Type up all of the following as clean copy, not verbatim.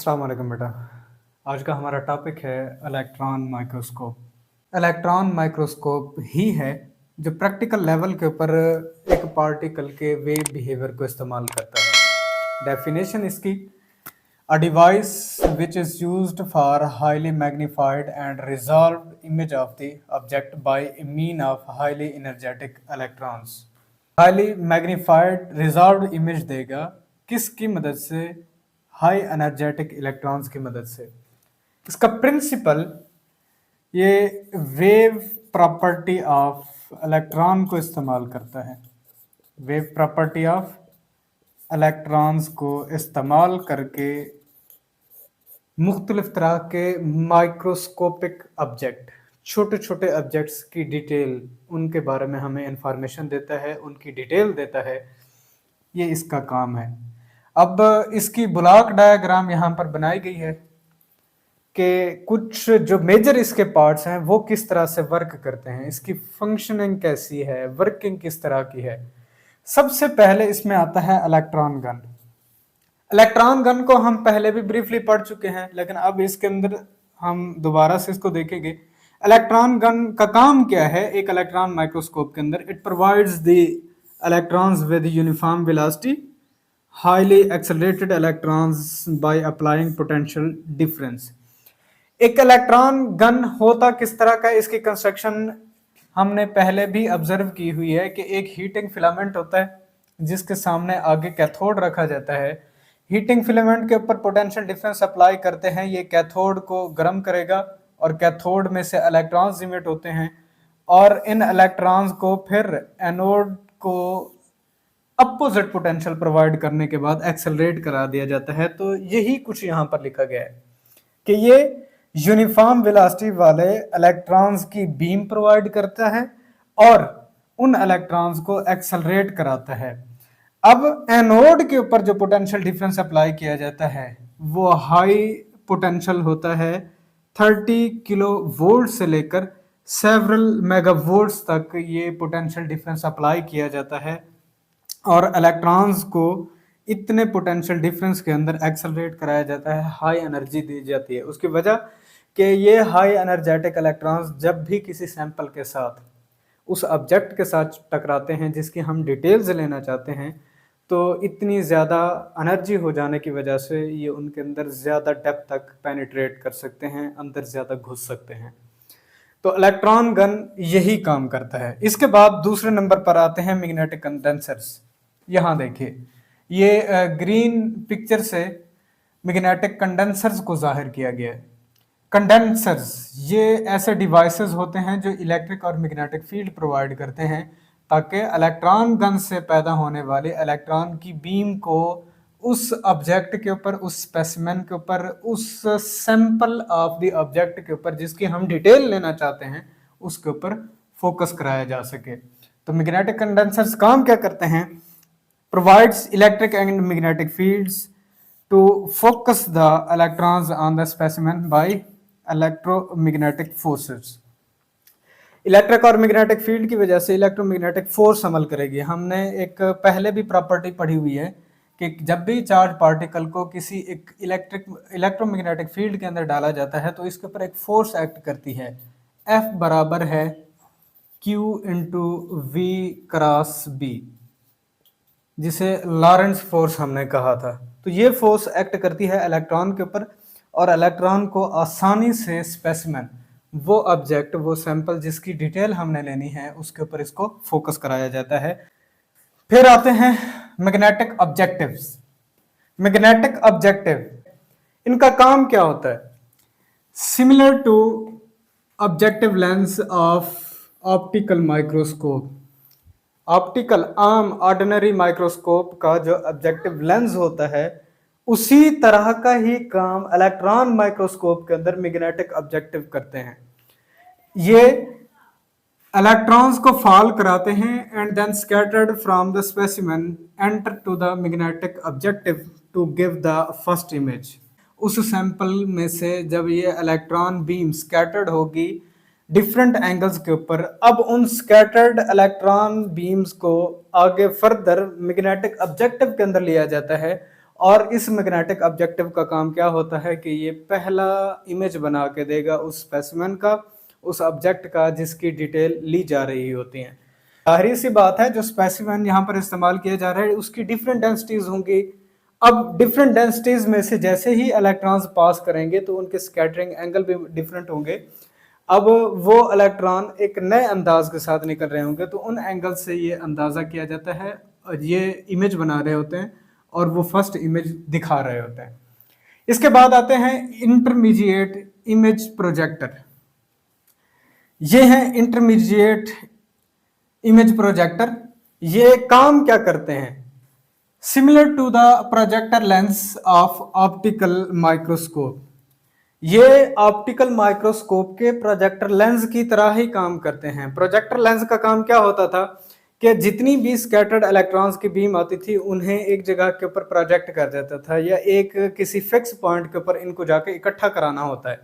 अस्सलाम वालेकुम बेटा। आज का हमारा टॉपिक है इलेक्ट्रॉन माइक्रोस्कोप। इलेक्ट्रॉन माइक्रोस्कोप ही है जो प्रैक्टिकल लेवल के ऊपर एक पार्टिकल के वेव बिहेवियर को इस्तेमाल करता है। डेफिनेशन इसकी a device which is used for highly magnified and resolved image of the object by mean of highly energetic electrons. Highly magnified resolved image देगा किसकी मदद से? हाई एनर्जेटिक इलेक्ट्रॉन्स की मदद से। इसका प्रिंसिपल ये वेव प्रॉपर्टी ऑफ इलेक्ट्रॉन को इस्तेमाल करता है। वेव प्रॉपर्टी ऑफ इलेक्ट्रॉन्स को इस्तेमाल करके मुख्तलिफ तरह के माइक्रोस्कोपिक ऑब्जेक्ट, छोटे छोटे ऑब्जेक्ट्स की डिटेल, उनके बारे में हमें इंफॉर्मेशन देता है, उनकी डिटेल देता है। ये इसका काम है। अब इसकी ब्लॉक डायग्राम यहाँ पर बनाई गई है कि कुछ जो मेजर इसके पार्ट्स हैं वो किस तरह से वर्क करते हैं, इसकी फंक्शनिंग कैसी है, वर्किंग किस तरह की है। सबसे पहले इसमें आता है इलेक्ट्रॉन गन। इलेक्ट्रॉन गन को हम पहले भी ब्रीफली पढ़ चुके हैं, लेकिन अब इसके अंदर हम दोबारा से इसको देखेंगे। इलेक्ट्रॉन गन का काम क्या है एक इलेक्ट्रॉन माइक्रोस्कोप के अंदर? It provides the electrons with uniform velocity, highly accelerated electrons by applying potential difference. एक इलेक्ट्रॉन गन होता किस तरह का? इसकी कंस्ट्रक्शन हमने पहले भी ऑब्जर्व की हुई है कि एक हीटिंग फिलामेंट होता है जिसके सामने आगे कैथोड रखा जाता है। हीटिंग फिलामेंट के ऊपर पोटेंशियल डिफरेंस अप्लाई करते हैं, ये कैथोड को गर्म करेगा और कैथोड में से इलेक्ट्रॉन्स इमिट होते हैं और इन इलेक्ट्रॉन्स को फिर एनोड को अपोजिट पोटेंशियल प्रोवाइड करने के बाद एक्सेलरेट करा दिया जाता है। तो यही कुछ यहाँ पर लिखा गया है कि ये यूनिफॉर्म वेलोसिटी वाले इलेक्ट्रॉन्स की बीम प्रोवाइड करता है और उन इलेक्ट्रॉन्स को एक्सेलरेट कराता है। अब एनोड के ऊपर जो पोटेंशियल डिफरेंस अप्लाई किया जाता है वो हाई पोटेंशियल होता है। 30 किलो वोल्ट से लेकर सेवरल मेगावोल्ट्स तक ये पोटेंशियल डिफरेंस अप्लाई किया जाता है और इलेक्ट्रॉन्स को इतने पोटेंशियल डिफरेंस के अंदर एक्सेलरेट कराया जाता है, हाई एनर्जी दी जाती है। उसकी वजह कि ये हाई एनर्जेटिक इलेक्ट्रॉन्स जब भी किसी सैंपल के साथ उस ऑब्जेक्ट के साथ टकराते हैं जिसकी हम डिटेल्स लेना चाहते हैं, तो इतनी ज़्यादा एनर्जी हो जाने की वजह से ये उनके अंदर ज़्यादा डेप्थ तक पेनिट्रेट कर सकते हैं, अंदर ज़्यादा घुस सकते हैं। तो इलेक्ट्रॉन गन यही काम करता है। इसके बाद दूसरे नंबर पर आते हैं मैग्नेटिक कंडेंसर्स। यहाँ देखिए, ये ग्रीन पिक्चर से मैग्नेटिक कंडेंसर्स को जाहिर किया गया है। कंडेंसर्स ये ऐसे डिवाइसेस होते हैं जो इलेक्ट्रिक और मैग्नेटिक फील्ड प्रोवाइड करते हैं ताकि इलेक्ट्रॉन गन से पैदा होने वाले इलेक्ट्रॉन की बीम को उस ऑब्जेक्ट के ऊपर, उस स्पेसिमेन के ऊपर, उस सैंपल ऑफ द ऑब्जेक्ट के ऊपर जिसकी हम डिटेल लेना चाहते हैं उसके ऊपर फोकस कराया जा सके। तो मैग्नेटिक कंडेंसर्स काम क्या करते हैं? Provides electric and magnetic fields to focus the electrons on the specimen by electromagnetic forces। Electric और मैग्नेटिक फील्ड की वजह से इलेक्ट्रोमैग्नेटिक फोर्स अमल करेगी। हमने एक पहले भी प्रॉपर्टी पढ़ी हुई है कि जब भी चार्ज पार्टिकल को किसी एक इलेक्ट्रोमैग्नेटिक फील्ड के अंदर डाला जाता है तो इसके ऊपर एक फोर्स एक्ट करती है। F बराबर है Q into V cross B, जिसे लॉरेंट्ज फोर्स हमने कहा था। तो ये फोर्स एक्ट करती है इलेक्ट्रॉन के ऊपर और इलेक्ट्रॉन को आसानी से स्पेसिमेन, वो ऑब्जेक्ट, वो सैंपल जिसकी डिटेल हमने लेनी है उसके ऊपर इसको फोकस कराया जाता है। फिर आते हैं मैग्नेटिक ऑब्जेक्टिव्स। मैग्नेटिक ऑब्जेक्टिव, इनका काम क्या होता है? Similar to objective lens of optical microscope. Optical आम ऑर्डिनरी माइक्रोस्कोप का जो ऑब्जेक्टिव लेंस होता है उसी तरह का ही काम इलेक्ट्रॉन माइक्रोस्कोप के अंदर मैग्नेटिक ऑब्जेक्टिव करते हैं। ये इलेक्ट्रॉन्स को फॉल कराते हैं and then scattered from the specimen enter to the magnetic objective to give the first image. उस सैंपल में से जब ये इलेक्ट्रॉन बीम स्कैटर्ड होगी डिफरेंट एंगल्स के ऊपर, अब उन स्कैटर्ड इलेक्ट्रॉन बीम्स को आगे फर्दर मैग्नेटिक ऑब्जेक्टिव के अंदर लिया जाता है और इस मैग्नेटिक ऑब्जेक्टिव का काम क्या होता है कि ये पहला इमेज बना के देगा उस स्पेसिमेन का, उस ऑब्जेक्ट का जिसकी डिटेल ली जा रही होती है। जाहिर सी बात है जो स्पेसिमेन यहाँ पर इस्तेमाल किया जा रहा है उसकी डिफरेंट डेंसिटीज होंगी। अब डिफरेंट डेंसिटीज में से जैसे ही इलेक्ट्रॉन्स पास करेंगे तो उनके स्कैटरिंग एंगल भी डिफरेंट होंगे। अब वो इलेक्ट्रॉन एक नए अंदाज के साथ निकल रहे होंगे तो उन एंगल से ये अंदाज़ा किया जाता है और ये इमेज बना रहे होते हैं और वो फर्स्ट इमेज दिखा रहे होते हैं। इसके बाद आते हैं इंटरमीडिएट इमेज प्रोजेक्टर। ये है इंटरमीडिएट इमेज प्रोजेक्टर। ये काम क्या करते हैं? Similar to the projector lens of optical microscope. ये ऑप्टिकल माइक्रोस्कोप के प्रोजेक्टर लेंस की तरह ही काम करते हैं। प्रोजेक्टर लेंस का काम क्या होता था कि जितनी भी स्कैटर्ड इलेक्ट्रॉन्स की बीम आती थी उन्हें एक जगह के ऊपर प्रोजेक्ट कर देता था या एक किसी फिक्स पॉइंट के ऊपर इनको जाके इकट्ठा कराना होता है।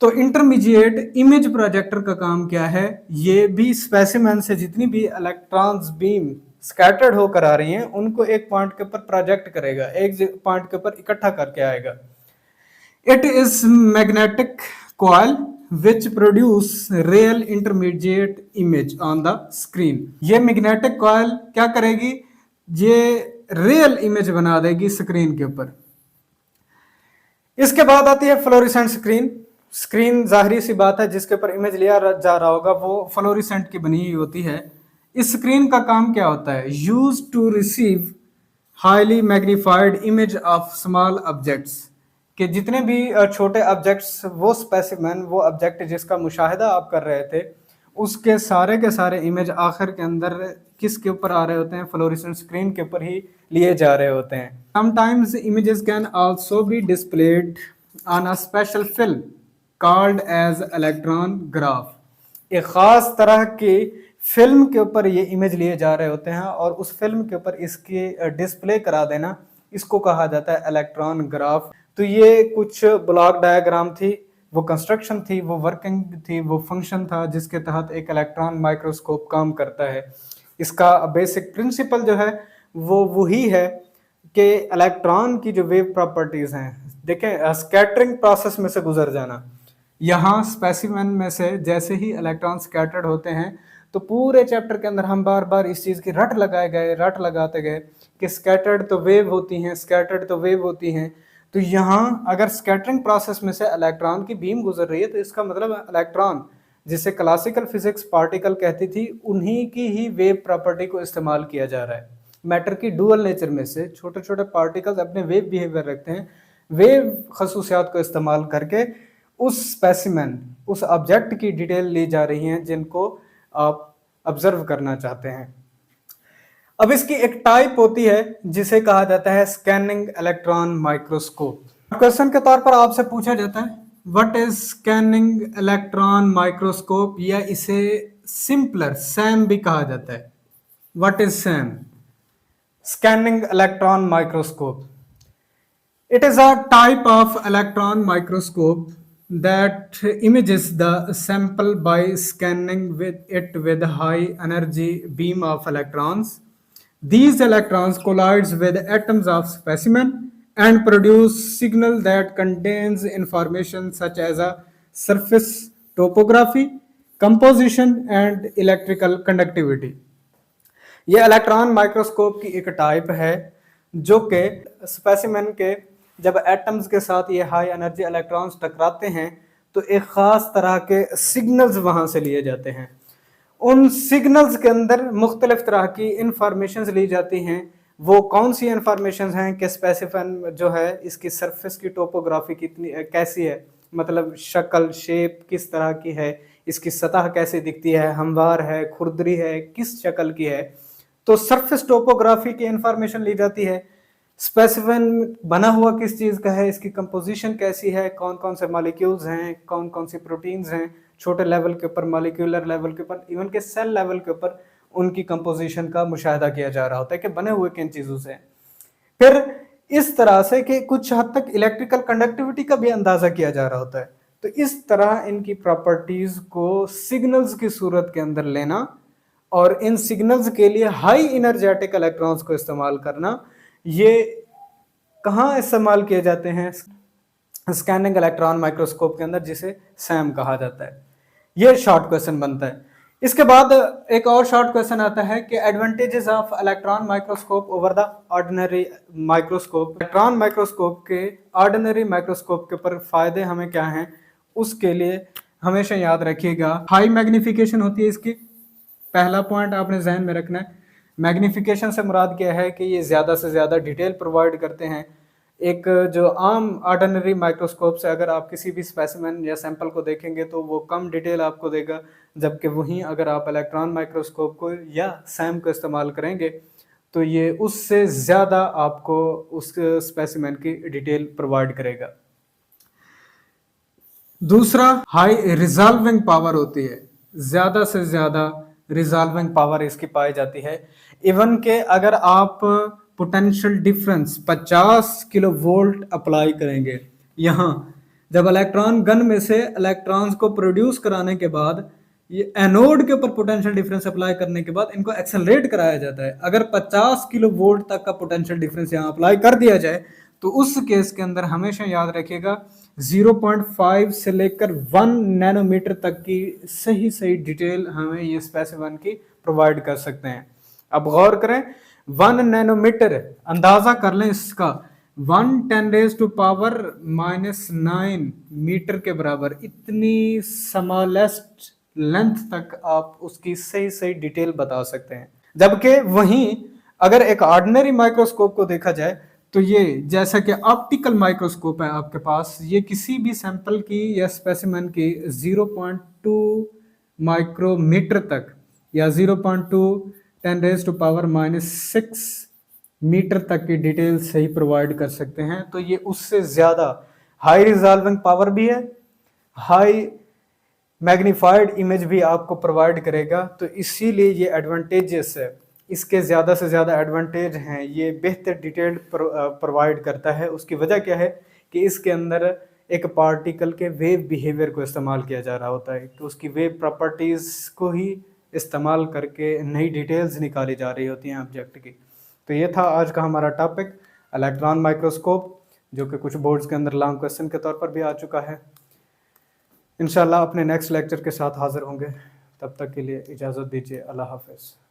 तो इंटरमीडिएट इमेज प्रोजेक्टर का काम क्या है? ये भी स्पेसिमेन से जितनी भी इलेक्ट्रॉन्स बीम स्कैटर्ड होकर आ रही हैं उनको एक पॉइंट के ऊपर प्रोजेक्ट करेगा, एक पॉइंट के ऊपर इकट्ठा करके आएगा। It is magnetic coil which produce real intermediate image on the screen। ये मैग्नेटिक कॉइल क्या करेगी? ये रियल इमेज बना देगी स्क्रीन के ऊपर। इसके बाद आती है फ्लोरेसेंट स्क्रीन। स्क्रीन जाहिर सी बात है जिसके ऊपर इमेज लिया जा रहा होगा वो फ्लोरेसेंट की बनी हुई होती है। इस स्क्रीन का काम क्या होता है? Use to receive highly magnified image of small objects. कि जितने भी छोटे ऑब्जेक्ट्स, वो स्पेसिमेन, वो ऑब्जेक्ट जिसका मुशाहिदा आप कर रहे थे उसके सारे के सारे इमेज आखिर के अंदर किसके ऊपर आ रहे होते हैं? फ्लोरेसेंट स्क्रीन के ऊपर ही लिए जा रहे होते हैं। Sometimes images can also be displayed on a special film called as electron graph. एक ख़ास तरह की फिल्म के ऊपर ये इमेज लिए जा रहे होते हैं और उस फिल्म के ऊपर इसकी डिस्प्ले करा देना, इसको कहा जाता है इलेक्ट्रॉन ग्राफ। तो ये कुछ ब्लॉक डायग्राम थी, वो कंस्ट्रक्शन थी, वो वर्किंग थी, वो फंक्शन था जिसके तहत एक इलेक्ट्रॉन माइक्रोस्कोप काम करता है। इसका बेसिक प्रिंसिपल जो है वो वही है कि इलेक्ट्रॉन की जो वेव प्रॉपर्टीज़ हैं, देखें स्कैटरिंग प्रोसेस में से गुजर जाना। यहाँ स्पेसिमेन में से जैसे ही इलेक्ट्रॉन स्कैटर्ड होते हैं तो पूरे चैप्टर के अंदर हम बार बार इस चीज़ की रट लगाते गए कि स्कैटर्ड तो वेव होती हैं, स्कैटर्ड तो वेव होती हैं। तो यहाँ अगर स्कैटरिंग प्रोसेस में से इलेक्ट्रॉन की बीम गुजर रही है तो इसका मतलब इलेक्ट्रॉन, जिसे क्लासिकल फिजिक्स पार्टिकल कहती थी, उन्हीं की ही वेव प्रॉपर्टी को इस्तेमाल किया जा रहा है। मैटर की डुअल नेचर में से छोटे छोटे पार्टिकल्स अपने वेव बिहेवियर रखते हैं, वेव खसूसियात को इस्तेमाल करके उस स्पेसिमेन, उस ऑब्जेक्ट की डिटेल ली जा रही हैं जिनको आप ऑब्जर्व करना चाहते हैं। अब इसकी एक टाइप होती है जिसे कहा जाता है स्कैनिंग इलेक्ट्रॉन माइक्रोस्कोप। क्वेश्चन के तौर पर आपसे पूछा जाता है what is scanning electron microscope, या इसे सिंपलर सैम भी कहा जाता है। What is Sam? Scanning electron microscope. It is a type of electron microscope that images the sample by scanning it with high energy beam of electrons. These electrons collides with atoms of specimen and produce signal that contains information such as a surface topography, composition and electrical conductivity. ये electron microscope की एक type है जो कि specimen के जब atoms के साथ ये हाई एनर्जी इलेक्ट्रॉन्स टकराते हैं तो एक ख़ास तरह के सिग्नल्स वहाँ से लिए जाते हैं। उन सिग्नल्स के अंदर मुख्तलिफ तरह की इंफॉर्मेशन ली जाती हैं। वो कौन सी इंफॉर्मेशन हैं कि स्पेसिफिन जो है इसकी सरफेस की टोपोग्राफी कितनी कैसी है, मतलब शक्ल शेप किस तरह की है, इसकी सतह कैसे दिखती है, हमवार है, खुरदरी है, किस शक्ल की है। तो सरफेस टोपोग्राफी की इंफॉर्मेशन ली जाती है। स्पेसिफिन बना हुआ किस चीज़ का है, इसकी कंपोजिशन कैसी है, कौन कौन से मॉलिक्यूल्स हैं, कौन कौन सी प्रोटीन्स हैं, छोटे लेवल के ऊपर, मॉलिक्यूलर लेवल के ऊपर, इवन के सेल लेवल के ऊपर उनकी कंपोजिशन का मुशाहिदा किया जा रहा होता है कि बने हुए किन चीज़ों से। फिर इस तरह से कि कुछ हद तक इलेक्ट्रिकल कंडक्टिविटी का भी अंदाज़ा किया जा रहा होता है। तो इस तरह इनकी प्रॉपर्टीज़ को सिग्नल्स की सूरत के अंदर लेना और इन सिग्नल्स के लिए हाई एनर्जेटिक इलेक्ट्रॉन्स को इस्तेमाल करना, ये कहाँ इस्तेमाल किए जाते हैं? स्कैनिंग इलेक्ट्रॉन माइक्रोस्कोप के अंदर, जिसे सैम कहा जाता है। ये शॉर्ट क्वेश्चन बनता है। इसके बाद एक और शॉर्ट क्वेश्चन आता है कि advantages of electron microscope over the ordinary microscope. Electron microscope के ऑर्डिनरी माइक्रोस्कोप के ऊपर फायदे हमें क्या हैं, उसके लिए हमेशा याद रखिएगा हाई मैग्निफिकेशन होती है इसकी। पहला पॉइंट आपने जहन में रखना है। मैग्निफिकेशन से मुराद क्या है कि ये ज़्यादा से ज़्यादा डिटेल प्रोवाइड करते हैं। एक जो आम ऑर्डिनरी माइक्रोस्कोप से अगर आप किसी भी स्पेसिमेन या सैंपल को देखेंगे तो वो कम डिटेल आपको देगा, जबकि वहीं अगर आप इलेक्ट्रॉन माइक्रोस्कोप को या सैम को इस्तेमाल करेंगे तो ये उससे ज़्यादा आपको उस स्पेसिमेन की डिटेल प्रोवाइड करेगा। दूसरा, हाई रिजॉल्विंग पावर होती है, ज़्यादा से ज़्यादा रिजॉल्विंग पावर इसकी पाई जाती है। इवन के अगर आप potential difference 50 kilo volt apply करेंगे यहाँ, जब इलेक्ट्रॉन गन में से इलेक्ट्रॉन्स को प्रोड्यूस कराने के बाद ये एनोड के ऊपर पोटेंशियल डिफरेंस अप्लाई करने के बाद इनको एक्सेलरेट कराया जाता है। अगर 50 किलो वोल्ट तक का पोटेंशियल डिफरेंस यहाँ अप्लाई कर दिया जाए तो उस केस के अंदर हमेशा याद रखिएगा 0.5 से लेकर 1 नैनोमीटर तक की सही डिटेल हमें ये स्पेसिमेन की प्रोवाइड कर सकते हैं। अब गौर करें, 1 नैनोमीटर अंदाजा कर लें इसका, 1×10⁻⁹ मीटर के बराबर। इतनी स्मॉलेस्ट लेंथ तक आप उसकी सही डिटेल बता सकते हैं। जबकि वहीं अगर एक ऑर्डिनरी माइक्रोस्कोप को देखा जाए तो ये जैसा कि ऑप्टिकल माइक्रोस्कोप है आपके पास, ये किसी भी सैंपल की या स्पेसिमेन की 0.2 माइक्रोमीटर तक या 0.2×10⁻⁶ मीटर तक की डिटेल सही प्रोवाइड कर सकते हैं। तो ये उससे ज़्यादा हाई रिजॉल्विंग पावर भी है, हाई मैग्नीफाइड इमेज भी आपको प्रोवाइड करेगा। तो इसीलिए ये एडवांटेजेस है, इसके ज़्यादा से ज़्यादा एडवांटेज हैं। ये बेहतर डिटेल प्रोवाइड करता है। उसकी वजह क्या है कि इसके अंदर एक पार्टिकल के वेव बिहेवियर को इस्तेमाल किया जा रहा होता है, तो उसकी वेव प्रॉपर्टीज़ को ही इस्तेमाल करके नई डिटेल्स निकाली जा रही होती हैं ऑब्जेक्ट की। तो ये था आज का हमारा टॉपिक, इलेक्ट्रॉन माइक्रोस्कोप, जो कि कुछ बोर्ड्स के अंदर लॉन्ग क्वेश्चन के तौर पर भी आ चुका है। इंशाल्लाह अपने नेक्स्ट लेक्चर के साथ हाजिर होंगे, तब तक के लिए इजाज़त दीजिए। अल्लाह हाफ़िज़।